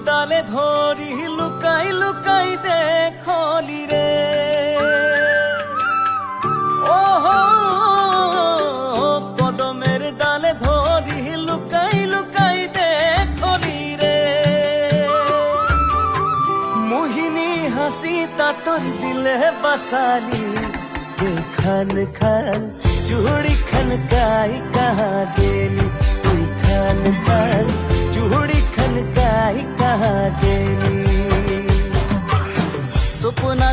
ডালে ধরি লুকাই লুকাই দেখলি রে ওহো কদমের ডালে ধরি লুকাই লুকাই দেখলি রে মোহিনী হাসি তাতর দিলে বাসালি খান খান चूड़ी खनकाई कहाँ गेली तुई खान खान चूड़ी खनकाई कहाँ गेली सपना